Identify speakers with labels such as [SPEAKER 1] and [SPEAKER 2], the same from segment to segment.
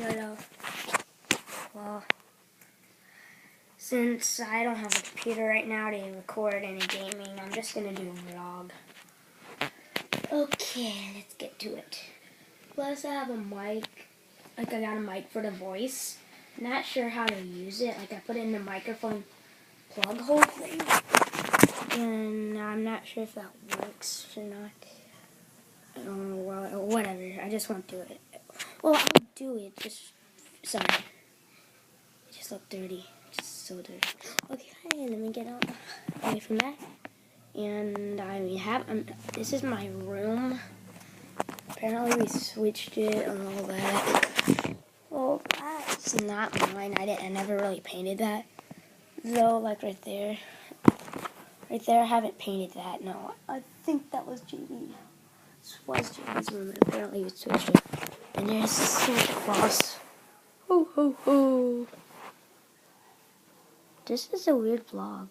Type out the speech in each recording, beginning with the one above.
[SPEAKER 1] computer. Well, since I don't have a computer right now to record any gaming, I'm just gonna do a vlog. Okay, let's get to it. Plus, I have a mic. Like, I got a mic for the voice. Not sure how to use it. Like, I put it in the microphone plug hole thing. And I'm not sure if that works or not. Well, whatever. I just won't do it. Well, I'll do it. Sorry. It just looked dirty. Just so dirty. Okay, let me get away from that. And this is my room. Apparently we switched it and all that. Well, that's not mine. I never really painted that. Though, like right there. Right there, I haven't painted that. No, I think that was JB. This was JB's room, and apparently we switched it. And there's Santa Claus. Ho, ho, ho. This is a weird vlog.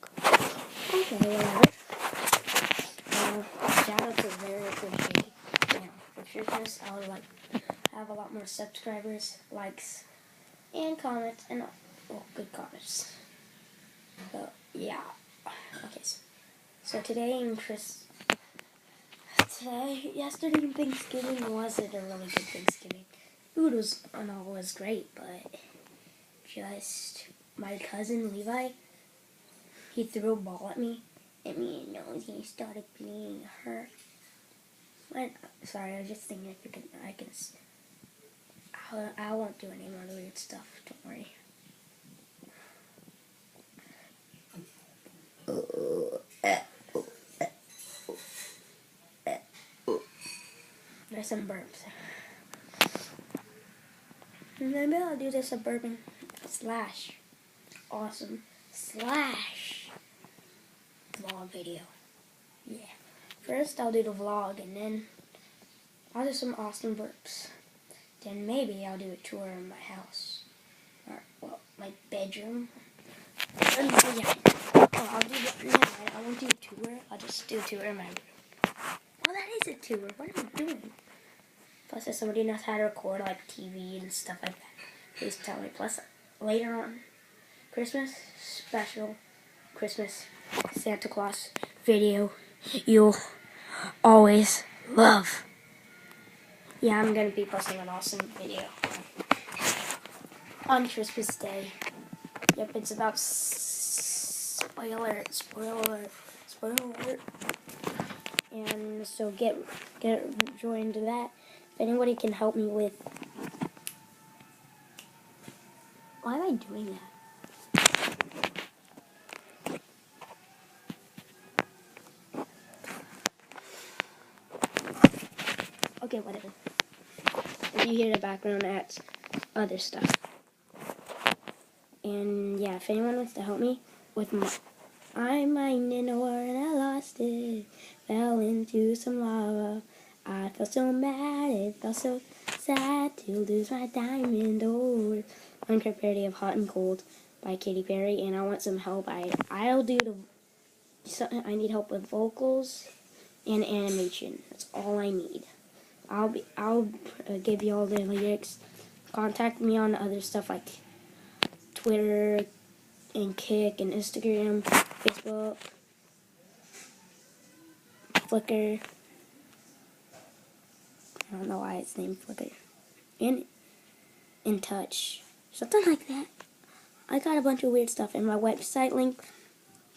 [SPEAKER 1] Okay, whatever. Shoutouts are very appreciated. For Christmas, I would like have a lot more subscribers, likes, and comments, and good comments. So yeah. Okay. So yesterday in Thanksgiving wasn't a really good Thanksgiving. Food was great, but just my cousin Levi, he threw a ball at me. And me and Nosy started being hurt. Sorry, I was just thinking if I won't do any more weird stuff. Don't worry. There's some burps. And maybe I'll do this suburban slash awesome slash vlog video. Yeah. First I'll do the vlog and then I'll do some awesome burps. Then maybe I'll do a tour of my house. Or, well, my bedroom. Yeah. I won't do a tour. I'll just do a tour in my room. Well, that is a tour. What am I doing? Plus, if somebody knows how to record like TV and stuff like that, please tell me. Plus, later on, Christmas special, Christmas Santa Claus video you'll always love. Yeah, I'm gonna be posting an awesome video on Christmas Day. Yep, it's about spoiler alert. And so get joined to that. If anybody can help me with, why am I doing that? Okay, whatever. If you hear the background, that's other stuff. And yeah, if anyone wants to help me with I mined in ore and I lost it. Fell into some lava. I felt so mad, it felt so sad to lose my diamond ore. Minecraft parody of Hot and Cold by Katy Perry, and I want some help. I need help with vocals and animation. That's all I need. I'll give you all the lyrics. Contact me on other stuff like Twitter and Kick and Instagram, Facebook, Flickr. I don't know why it's named Flickr. And In Touch. Something like that. I got a bunch of weird stuff in my website link.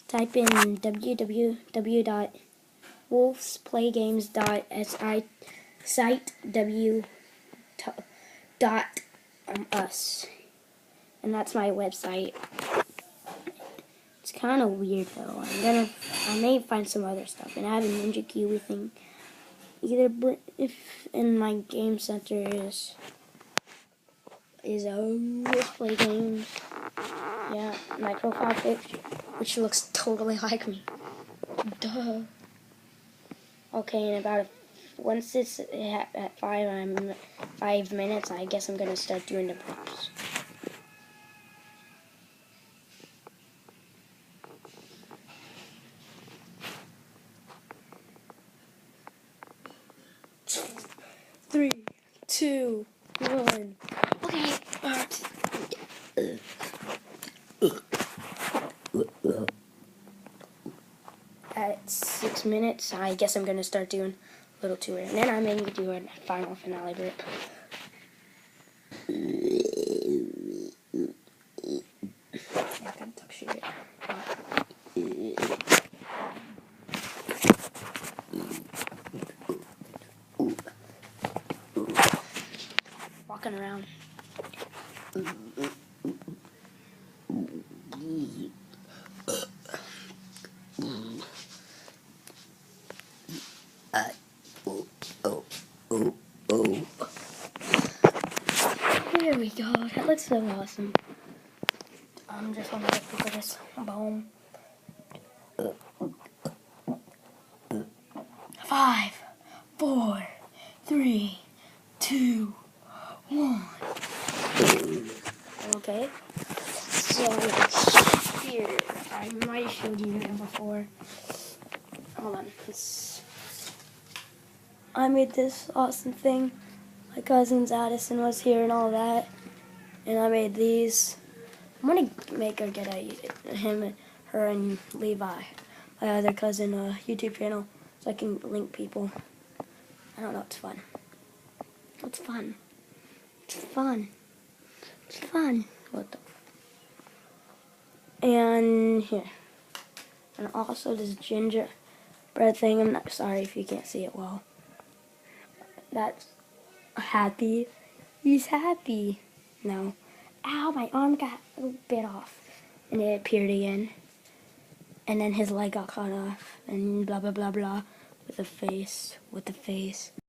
[SPEAKER 1] Type in www.wolfsplaygame.us. And that's my website. It's kind of weird though. I may find some other stuff. And I have a Ninja Kiwi thing. If in my game center is play games. Yeah, my profile picture, which looks totally like me. Duh. Okay, and once it's at 5 minutes, I guess I'm gonna start doing the props. Three, two, one. Okay. 6 minutes, I guess I'm gonna start doing a little tour, and then I'm gonna do a final finale burp. I gotta talk shit. Walking around. There we go. That looks so awesome. I'm just gonna look for this. Boom. 5, 4, 3, 2, 1. Okay. So here, I might have showed you here before. Hold on. I made this awesome thing. My cousin's Addison was here and all that, and I made these. I'm gonna make her get her and Levi, my other cousin, YouTube channel, so I can link people. I don't know. It's fun. It's fun. It's fun. It's fun. What the? And here, and also this gingerbread thing. I'm not sorry if you can't see it well. That's happy. He's happy. No. Ow, my arm got a bit off. And it appeared again. And then his leg got cut off. And blah, blah, blah, blah. With the face.